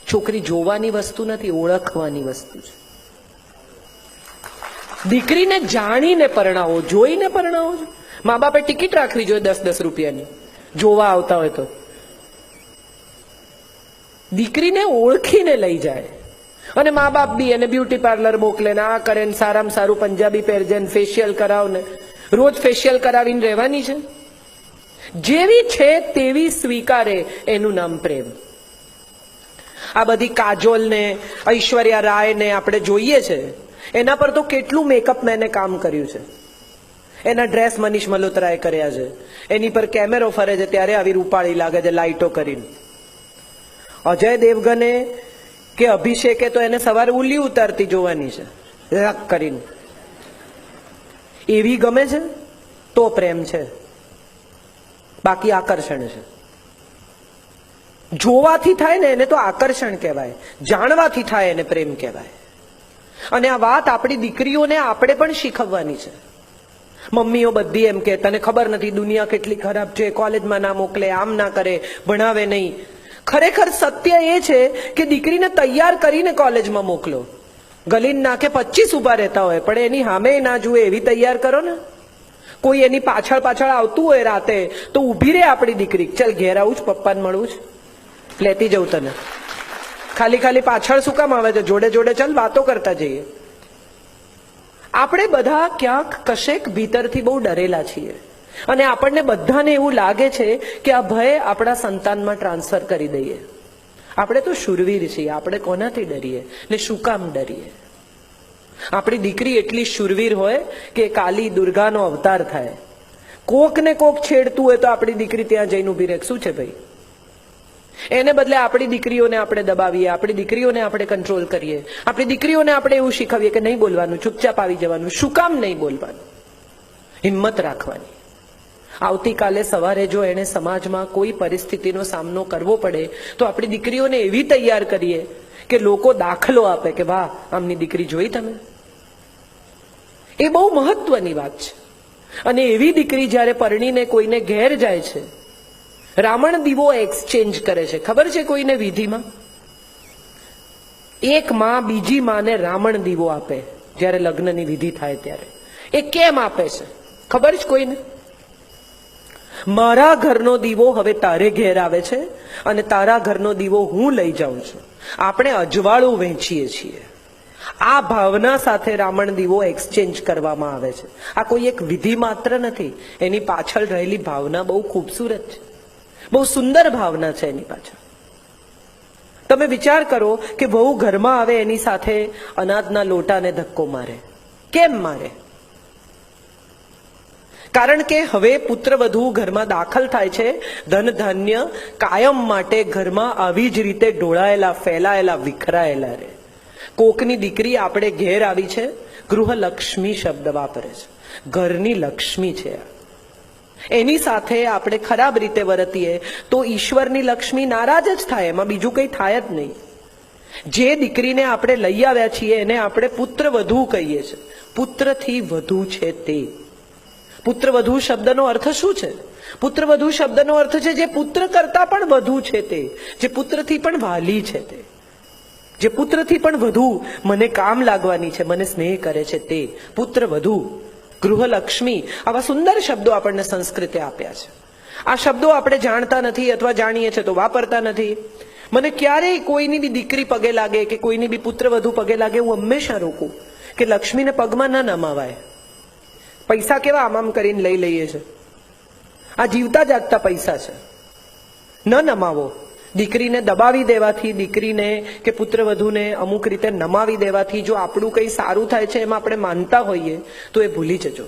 છોકરી જોવાની વસ્તુ નથી, ઓળખવાની વસ્તુ છે. દીકરીને જાણીને પરણાવો, જોઈને પરણાવો છો. મા બાપે ટિકિટ રાખવી જોઈએ 10-10 રૂપિયાની, જોવા આવતા હોય તો. દીકરીને ઓળખીને લઈ જાય. અને મા બાપ બી એને બ્યુટી પાર્લર મોકલે ને આ કરે ને સારામાં સારું પંજાબી પહેરજે ને ફેશિયલ કરાવ ને રોજ ફેશિયલ કરાવીને રહેવાની છે. જેવી છે તેવી સ્વીકારે, એનું નામ પ્રેમ. આ બધી કાજોલ ને ઐશ્વર્યા રાય ને આપણે જોઈએ છે, એના પર તો કેટલું મેકઅપ મેને કામ કર્યું છે. એના ડ્રેસ મનીષ મલ્હોત્રાએ કર્યા છે. એની પર કેમેરો ફરે છે ત્યારે આવી રૂપાળી લાગે છે લાઇટો કરીને. અજય દેવગને કે અભિષેકે તો એને સવારે ઉલી ઉતારતી જોવાની છે લક કરીને. એવી ગમે છે તો પ્રેમ છે, બાકી આકર્ષણ છે. જોવાથી થાય ને એને તો આકર્ષણ કહેવાય, જાણવાથી થાય એને પ્રેમ કહેવાય. અને આ વાત આપણી દીકરીઓને આપણે પણ શીખવવાની છે. મમ્મીઓ બધી એમ કે તને ખબર નથી દુનિયા કેટલી ખરાબ છે, કોલેજમાં ના મોકલે, આમ ના કરે, ભણાવે નહીં. ખરેખર સત્ય એ છે કે દીકરીને તૈયાર કરીને કોલેજમાં મોકલો. ગલીન નાકે 25 ઉભા રહેતા હોય પણ એની સામે ના જુએ એવી તૈયાર કરો ને. કોઈ એની પાછળ પાછળ આવતું હોય રાતે તો ઊભી રહે આપણી દીકરી, ચલ ઘેર આવું જ, પપ્પાને મળવું જ, લેતી જવું તને. ખાલી ખાલી પાછળ શું કામ આવે છે? જોડે જોડે ચાલ વાતો કરતા જઈએ. આપણે બધા ક્યાંક કશેક ભીતરથી બહુ ડરેલા છીએ અને આપણને બધાને એવું લાગે છે કે આ ભય આપણા સંતાનમાં ટ્રાન્સફર કરી દઈએ. આપણે તો શૂરવીર છીએ, આપણે કોનાથી ડરીએ ને શું કામ ડરીએ? આપણી દીકરી એટલી શૂરવીર હોય કે કાલી દુર્ગાનો અવતાર થાય. કોક ને કોક છેડતું હોય તો આપણી દીકરી ત્યાં જઈને ઊભી રહે. શું છે ભાઈ? એને બદલે આપણી દીકરીઓને આપણે દબાવીએ, આપણી દીકરીઓને આપણે કંટ્રોલ કરીએ, આપણી દીકરીઓને આપણે એવું શીખવીએ કે નહીં બોલવાનું, ચૂપચાપ આવી જવાનું. શું કામ નહીં બોલવાનું? હિંમત રાખવાની. આવતીકાલે સવારે જો એને સમાજમાં કોઈ પરિસ્થિતિનો સામનો કરવો પડે તો આપણી દીકરીઓને એવી તૈયાર કરીએ કે લોકો દાખલો આપે કે વાહ, આમની દીકરી જોઈ તમે. એ બહુ મહત્વની વાત છે. અને એવી દીકરી જ્યારે પરણીને કોઈને ઘેર જાય છે, રાવણ દીવો એક્સચેન્જ કરે છે. ખબર છે કોઈને વિધિમાં? એક માં બીજી માને રાવણ દીવો આપે જ્યારે લગ્નની વિધિ થાય ત્યારે. એ કેમ આપે છે ખબર છે કોઈને? મારા ઘરનો દીવો હવે તારે ઘેર આવે છે અને તારા ઘરનો દીવો હું લઈ જાઉં છું. આપણે અજવાળું વહેંચીએ છીએ. આ ભાવના સાથે રાવણ દીવો એક્સચેન્જ કરવામાં આવે છે. આ કોઈ એક વિધિ માત્ર નથી, એની પાછળ રહેલી ભાવના બહુ ખૂબસૂરત છે, બહુ સુંદર ભાવના છે એની પાછળ. તમે વિચાર કરો કે વહુ ઘરમાં આવે એની સાથે અનાજના લોટાને ધક્કો મારે. કેમ મારે? કારણ કે હવે પુત્રવધુ ઘરમાં દાખલ થાય છે, ધન ધાન્ય કાયમ માટે ઘરમાં આવી જ રીતે ઢોળાયેલા, ફેલાયેલા, વિખરાયેલા રહે. કોકની દીકરી આપણે ઘેર આવી છે, ગૃહલક્ષ્મી શબ્દ વાપરે છે. ઘરની લક્ષ્મી છે. એની સાથે આપણે ખરાબ રીતે વર્તીએ તો ઈશ્વરની લક્ષ્મી નારાજ જ થાય, એમાં બીજું કંઈ થાય જ નહીં. જે દીકરીને આપણે લઈ આવ્યા છીએ એને આપણે પુત્રવધુ કહીએ છીએ. પુત્રથી વધુ છે તે. પુત્રવધુ શબ્દનો અર્થ શું છે? પુત્રવધુ શબ્દનો અર્થ છે જે પુત્ર કરતા પણ વધુ છે તે, જે પુત્રથી પણ વાલી છે તે, જે પુત્રથી પણ વધુ મને કામ લાગવાની છે, મને સ્નેહ કરે છે તે પુત્રવધુ. ગૃહલક્ષ્મી, આવા સુંદર શબ્દો આપણને સંસ્કૃતે આપ્યા છે. આ શબ્દો આપણે જાણતા નથી અથવા જાણીએ છીએ તો વાપરતા નથી. મને ક્યારેય કોઈની બી દીકરી પગે લાગે કે કોઈની બી પુત્રવધુ પગે લાગે, હું હંમેશા રોકું કે લક્ષ્મીને પગમાં ન નમાવાય. પૈસા કેવા આમ આમ કરીને લઈ લઈએ છે, આ જીવતા જાગતા પૈસા છે, ન નમાવો. દીકરીને દબાવી દેવાથી, દીકરીને કે પુત્રવધુને અમુક રીતે નમાવી દેવાથી જો આપણું કંઈ સારું થાય છે એમાં આપણે માનતા હોઈએ તો એ ભૂલી જજો.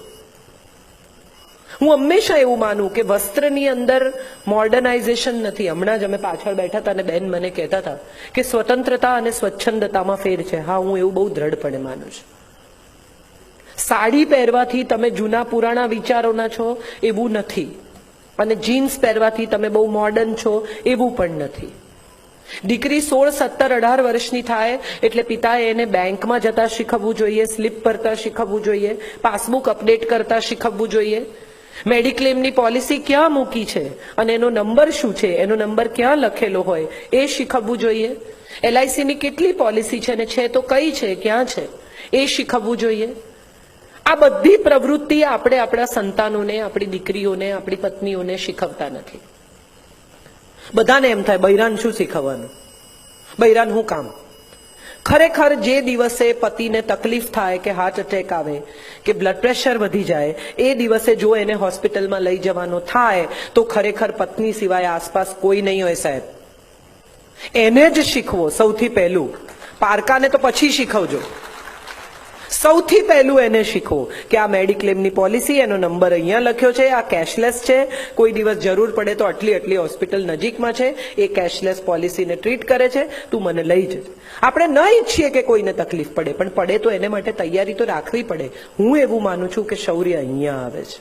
હું હંમેશા એવું માનું કે વસ્ત્રની અંદર મોડર્નાઇઝેશન નથી. હમણાં જ અમે પાછળ બેઠા હતા અને બેન મને કહેતા હતા કે સ્વતંત્રતા અને સ્વચ્છંદતામાં ફેર છે. હા, હું એવું બહુ દ્રઢપણે માનું છું. સાડી પહેરવાથી તમે જૂના પુરાણા વિચારોના છો એવું નથી, અને જીન્સ પહેરવાથી તમે બહુ મોડર્ન છો એવું પણ નથી. દીકરી 16, 17, 18 વર્ષની થાય એટલે પિતાએ એને બેંકમાં જતા શીખવવું જોઈએ, સ્લીપ ભરતા શીખવવું જોઈએ, પાસબુક અપડેટ કરતા શીખવવું જોઈએ. મેડિક્લેમની પોલિસી ક્યાં મૂકી છે અને એનો નંબર શું છે, એનો નંબર ક્યાં લખેલો હોય એ શીખવવું જોઈએ. LICની કેટલી પોલિસી છે ને છે તો કઈ છે, ક્યાં છે એ શીખવવું જોઈએ. આ બધી પ્રવૃત્તિ આપણે આપણા સંતાનોને, આપણી દીકરીઓને, આપણી પત્નીઓને શીખવતા નથી. બધાને એમ થાય બૈરાન શું શીખવવાનું, બૈરાન હું કામ. ખરેખર જે દિવસે પતિને તકલીફ થાય કે હાર્ટ એટેક આવે કે બ્લડ પ્રેશર વધી જાય, એ દિવસે જો એને હોસ્પિટલમાં લઈ જવાનો થાય તો ખરેખર પત્ની સિવાય આસપાસ કોઈ નહીં હોય સાહેબ. એને જ શીખવો સૌથી પહેલું. પારકાને તો પછી શીખવજો. સૌથી પહેલું એને શીખવો કે આ મેડિક્લેમની પોલિસી, એનો નંબર અહીંયા લખ્યો છે, આ કેશલેસ છે, કોઈ દિવસ જરૂર પડે તો આટલી હોસ્પિટલ નજીકમાં છે, એ કેશલેસ પોલિસીને ટ્રીટ કરે છે, તું મને લઈ જજે. આપણે ન ઈચ્છીએ કે કોઈને તકલીફ પડે, પણ પડે તો એને માટે તૈયારી તો રાખવી પડે. હું એવું માનું છું કે શૌર્ય અહીંયા આવે છે.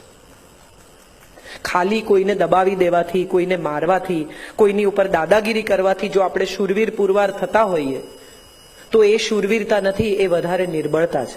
ખાલી કોઈને દબાવી દેવાથી, કોઈને મારવાથી, કોઈની ઉપર દાદાગીરી કરવાથી જો આપણે શૂરવીર પુરવાર થતા હોઈએ તો એ શૂરવીરતા નથી, એ વધારે નિર્બળતા છે.